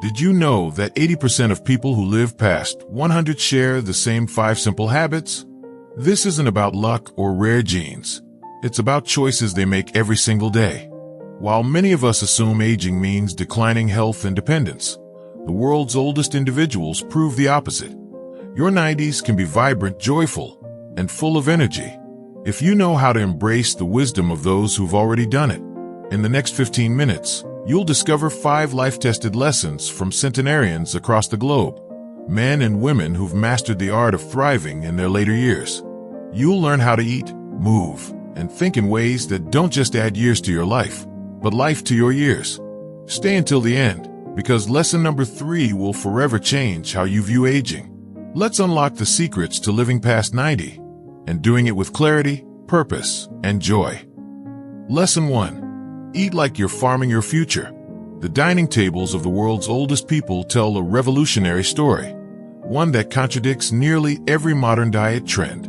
Did you know that 80% of people who live past 100 share the same 5 simple habits? This isn't about luck or rare genes. It's about choices they make every single day. While many of us assume aging means declining health and dependence, the world's oldest individuals prove the opposite. Your 90s can be vibrant, joyful, and full of energy, if you know how to embrace the wisdom of those who've already done it. In the next 15 minutes, you'll discover 5 life-tested lessons from centenarians across the globe, men and women who've mastered the art of thriving in their later years. You'll learn how to eat, move, and think in ways that don't just add years to your life, but life to your years. Stay until the end, because lesson number 3 will forever change how you view aging. Let's unlock the secrets to living past 90 and doing it with clarity, purpose, and joy. Lesson 1. Eat like you're farming your future. The dining tables of the world's oldest people tell a revolutionary story, one that contradicts nearly every modern diet trend.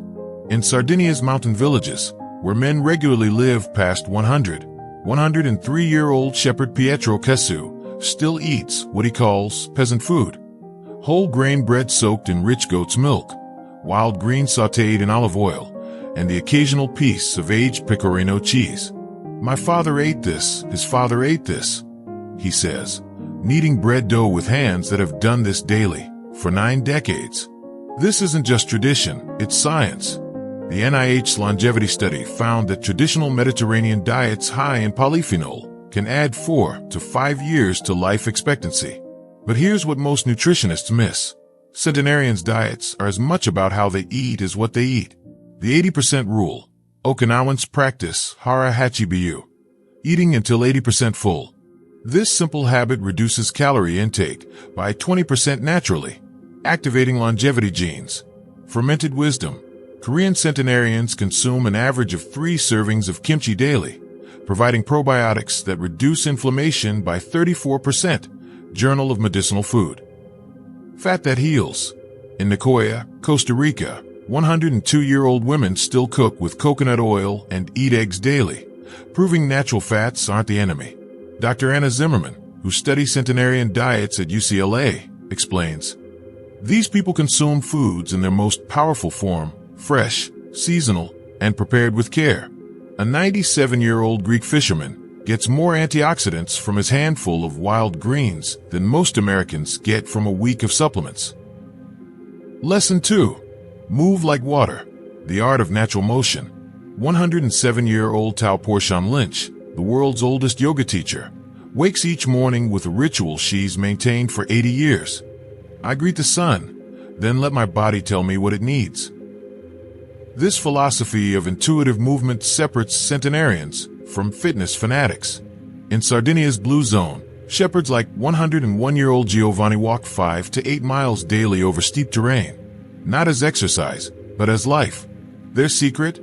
In Sardinia's mountain villages, where men regularly live past 100, 103-year-old shepherd Pietro Casu still eats what he calls peasant food: whole grain bread soaked in rich goat's milk, wild greens sautéed in olive oil, and the occasional piece of aged pecorino cheese. "My father ate this, his father ate this," he says, kneading bread dough with hands that have done this daily for 9 decades. This isn't just tradition, it's science. The NIH's longevity study found that traditional Mediterranean diets high in polyphenol can add 4 to 5 years to life expectancy. But here's what most nutritionists miss. Centenarians' diets are as much about how they eat as what they eat. The 80% rule. Okinawans practice hara hachibiyu, eating until 80% full. This simple habit reduces calorie intake by 20% naturally, activating longevity genes. Fermented wisdom. Korean centenarians consume an average of 3 servings of kimchi daily, providing probiotics that reduce inflammation by 34%. Journal of Medicinal Food. Fat that heals. In Nicoya, Costa Rica, 102-year-old women still cook with coconut oil and eat eggs daily, proving natural fats aren't the enemy. Dr. Anna Zimmerman, who studies centenarian diets at UCLA, explains, "These people consume foods in their most powerful form, fresh, seasonal, and prepared with care. A 97-year-old Greek fisherman gets more antioxidants from his handful of wild greens than most Americans get from a week of supplements." Lesson 2. Move like water. The art of natural motion. 107-year-old Tao Porchon Lynch, the world's oldest yoga teacher, wakes each morning with a ritual she's maintained for 80 years. "I greet the sun, then let my body tell me what it needs." This philosophy of intuitive movement separates centenarians from fitness fanatics. In Sardinia's Blue Zone, shepherds like 101-year-old Giovanni walk 5 to 8 miles daily over steep terrain, not as exercise, but as life. Their secret?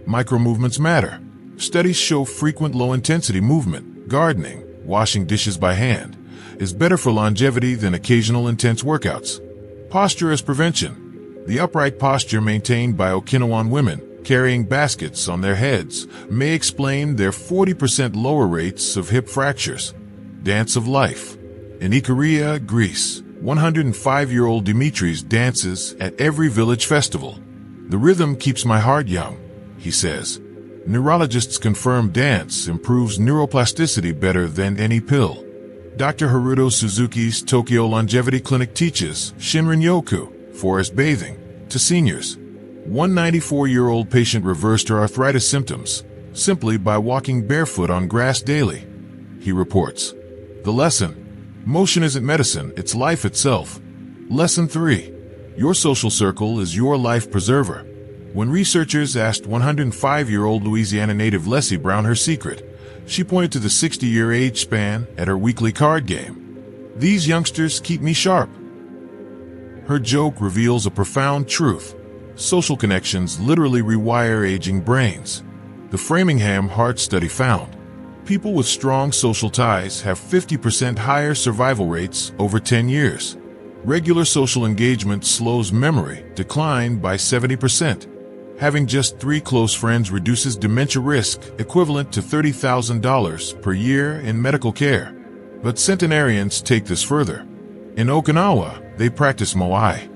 Micro-movements matter. Studies show frequent low-intensity movement, gardening, washing dishes by hand, is better for longevity than occasional intense workouts. Posture as prevention. The upright posture maintained by Okinawan women carrying baskets on their heads may explain their 40% lower rates of hip fractures. Dance of life. In Ikaria, Greece, 105-year-old Dimitris dances at every village festival. "The rhythm keeps my heart young," he says. Neurologists confirm dance improves neuroplasticity better than any pill. Dr. Haruto Suzuki's Tokyo Longevity Clinic teaches Shinrin-yoku, forest bathing, to seniors. One 94-year-old patient reversed her arthritis symptoms simply by walking barefoot on grass daily. He reports. The lesson: motion isn't medicine, it's life itself. Lesson 3. Your social circle is your life preserver. When researchers asked 105-year-old Louisiana native Leslie Brown her secret, she pointed to the 60-year age span at her weekly card game. "These youngsters keep me sharp." Her joke reveals a profound truth. Social connections literally rewire aging brains. The Framingham Heart Study found people with strong social ties have 50% higher survival rates over 10 years. Regular social engagement slows memory decline by 70%. Having just 3 close friends reduces dementia risk equivalent to $30,000 per year in medical care. But centenarians take this further. In Okinawa, they practice moai,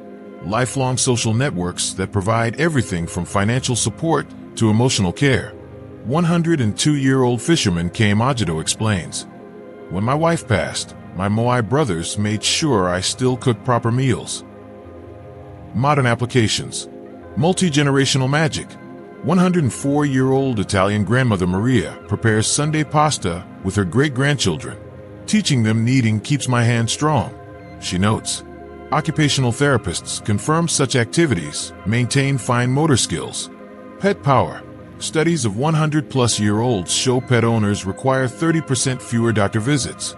lifelong social networks that provide everything from financial support to emotional care. 102-year-old fisherman Kei Majido explains, "When my wife passed, my moai brothers made sure I still cooked proper meals." Modern applications. Multi-generational magic. 104-year-old Italian grandmother Maria prepares Sunday pasta with her great-grandchildren. "Teaching them kneading keeps my hands strong," she notes. Occupational therapists confirm such activities maintain fine motor skills. Pet power. Studies of 100-plus-year-olds show pet owners require 30% fewer doctor visits.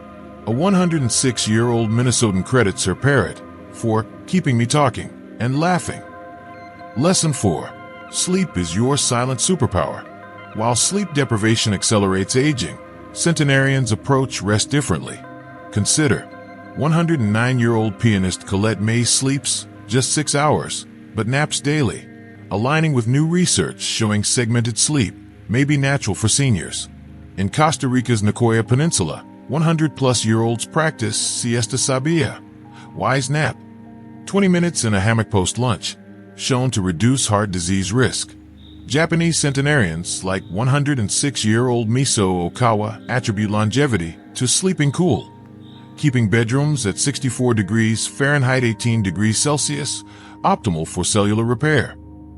A 106-year-old Minnesotan credits her parrot for keeping me talking and laughing. Lesson 4. Sleep is your silent superpower. While sleep deprivation accelerates aging, centenarians approach rest differently. Consider 109-year-old pianist Colette May sleeps just 6 hours, but naps daily, aligning with new research showing segmented sleep may be natural for seniors. In Costa Rica's Nicoya Peninsula, 100-plus-year-olds practice siesta sabia, wise nap, 20 minutes in a hammock post-lunch, shown to reduce heart disease risk. Japanese centenarians like 106-year-old Miso Okawa attribute longevity to sleeping cool, keeping bedrooms at 64 degrees Fahrenheit 18 degrees Celsius, optimal for cellular repair.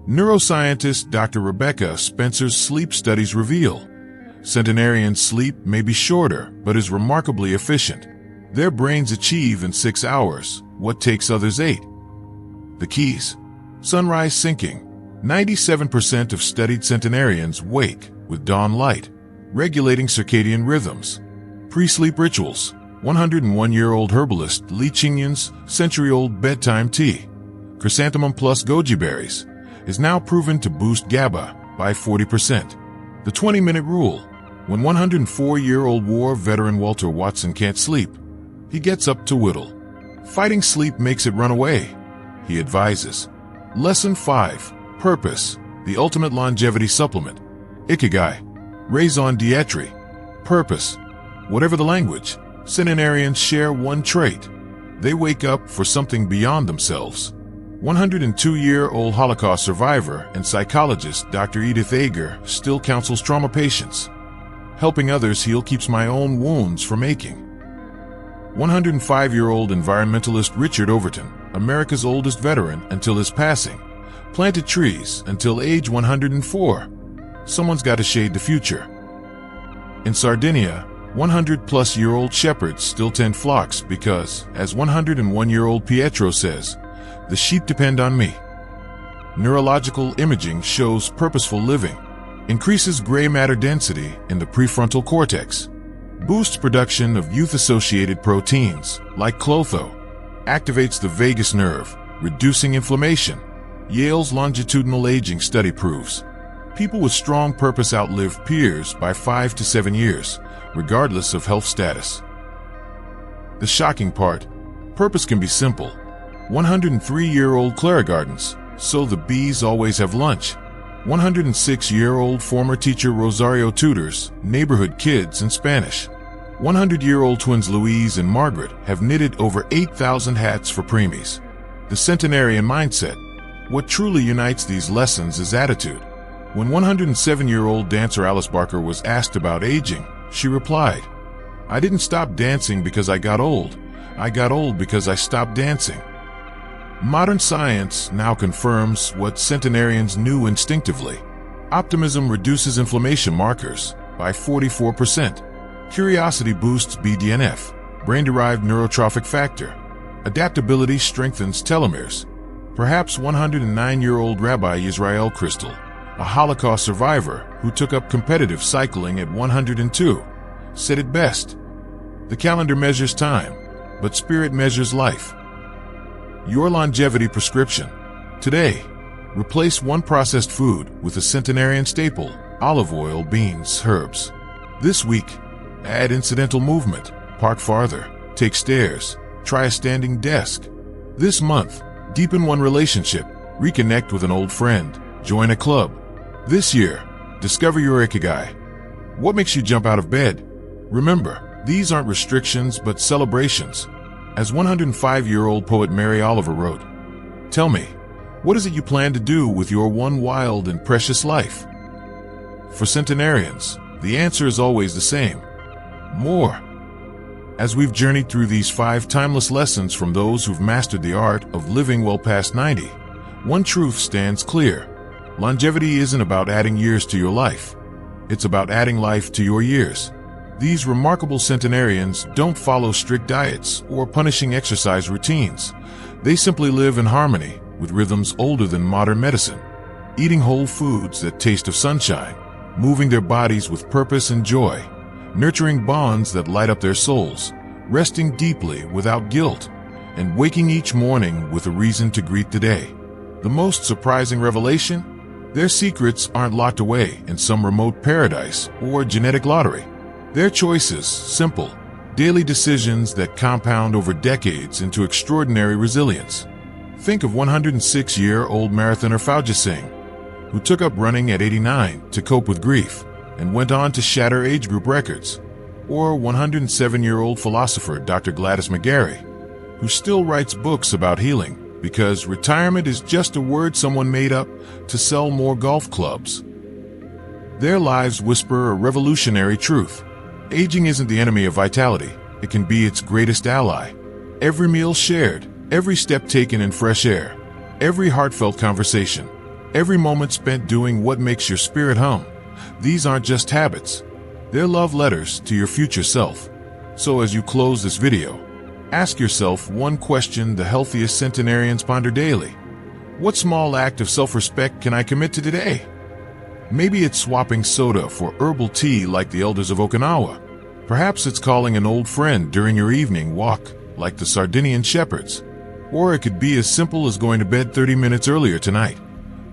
Neuroscientist Dr. Rebecca Spencer's sleep studies reveal centenarians' sleep may be shorter but is remarkably efficient. Their brains achieve in 6 hours what takes others 8. The keys. Sunrise syncing. 97% of studied centenarians wake with dawn light, regulating circadian rhythms. Pre-sleep rituals. 101-year-old herbalist Li Qingyun's century-old bedtime tea, chrysanthemum plus goji berries, is now proven to boost GABA by 40%. The 20-minute rule. When 104-year-old war veteran Walter Watson can't sleep, he gets up to whittle. Fighting sleep makes it run away, he advises. Lesson 5. Purpose, the ultimate longevity supplement. Ikigai. Raison d'etre. Purpose. Whatever the language, centenarians share one trait. They wake up for something beyond themselves. 102-year-old Holocaust survivor and psychologist Dr. Edith Ager still counsels trauma patients. Helping others heal keeps my own wounds from aching. 105-year-old environmentalist Richard Overton, America's oldest veteran until his passing, planted trees until age 104. Someone's got to shade the future. In Sardinia, 100-plus-year-old shepherds still tend flocks because, as 101-year-old Pietro says, "The sheep depend on me." Neurological imaging shows purposeful living, increases gray matter density in the prefrontal cortex, boosts production of youth-associated proteins like clotho, activates the vagus nerve, reducing inflammation. Yale's longitudinal aging study proves people with strong purpose outlive peers by 5 to 7 years, regardless of health status. The shocking part, purpose can be simple. 103-year-old Clara Gardens, so the bees always have lunch. 106-year-old former teacher Rosario tutors neighborhood kids in Spanish. 100-year-old twins Louise and Margaret have knitted over 8,000 hats for preemies. The centenarian mindset. What truly unites these lessons is attitude. When 107-year-old dancer Alice Barker was asked about aging, she replied, "I didn't stop dancing because I got old. I got old because I stopped dancing." Modern science now confirms what centenarians knew instinctively. Optimism reduces inflammation markers by 44%. Curiosity boosts BDNF, brain-derived neurotrophic factor. Adaptability strengthens telomeres. Perhaps 109-year-old Rabbi Yisrael Crystal, a Holocaust survivor who took up competitive cycling at 102, said it best. The calendar measures time, but spirit measures life. Your longevity prescription. Today, replace one processed food with a centenarian staple: olive oil, beans, herbs. This week, add incidental movement, park farther, take stairs, try a standing desk. This month, deepen one relationship, reconnect with an old friend, join a club. This year, discover your ikigai. What makes you jump out of bed? Remember, these aren't restrictions but celebrations. As 105-year-old poet Mary Oliver wrote, "Tell me, what is it you plan to do with your one wild and precious life?" For centenarians, the answer is always the same: more. As we've journeyed through these 5 timeless lessons from those who've mastered the art of living well past 90, one truth stands clear. Longevity isn't about adding years to your life. It's about adding life to your years. These remarkable centenarians don't follow strict diets or punishing exercise routines. They simply live in harmony with rhythms older than modern medicine, eating whole foods that taste of sunshine, moving their bodies with purpose and joy, nurturing bonds that light up their souls, resting deeply without guilt, and waking each morning with a reason to greet the day. The most surprising revelation? Their secrets aren't locked away in some remote paradise or genetic lottery. Their choices, simple, daily decisions that compound over decades into extraordinary resilience. Think of 106-year-old marathoner Fauja Singh, who took up running at 89 to cope with grief and went on to shatter age group records. Or 107-year-old philosopher Dr. Gladys McGarey, who still writes books about healing because retirement is just a word someone made up to sell more golf clubs. Their lives whisper a revolutionary truth. Aging isn't the enemy of vitality. It can be its greatest ally. Every meal shared, every step taken in fresh air, every heartfelt conversation, every moment spent doing what makes your spirit hum. These aren't just habits. They're love letters to your future self. So as you close this video, ask yourself one question the healthiest centenarians ponder daily. What small act of self-respect can I commit to today? Maybe it's swapping soda for herbal tea like the elders of Okinawa. Perhaps it's calling an old friend during your evening walk like the Sardinian shepherds. Or it could be as simple as going to bed 30 minutes earlier tonight,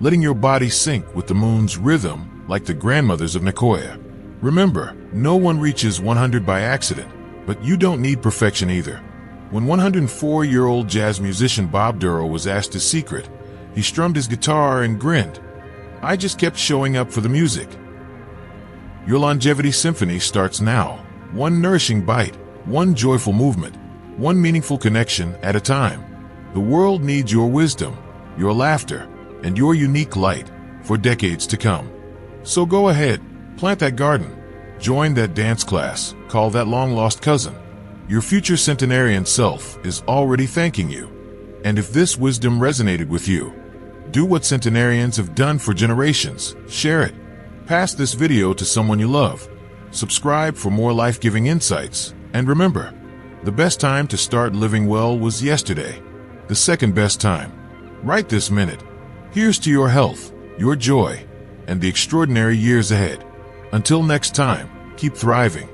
letting your body sync with the moon's rhythm like the grandmothers of Nicoya. Remember, no one reaches 100 by accident, but you don't need perfection either. When 104-year-old jazz musician Bob Duro was asked his secret, he strummed his guitar and grinned. "I just kept showing up for the music." Your longevity symphony starts now. One nourishing bite, one joyful movement, one meaningful connection at a time. The world needs your wisdom, your laughter, and your unique light for decades to come. So go ahead, plant that garden, join that dance class, call that long-lost cousin. Your future centenarian self is already thanking you. And if this wisdom resonated with you, do what centenarians have done for generations. Share it. Pass this video to someone you love. Subscribe for more life-giving insights. And remember, the best time to start living well was yesterday. The second best time, right this minute. Here's to your health, your joy, and the extraordinary years ahead. Until next time, keep thriving.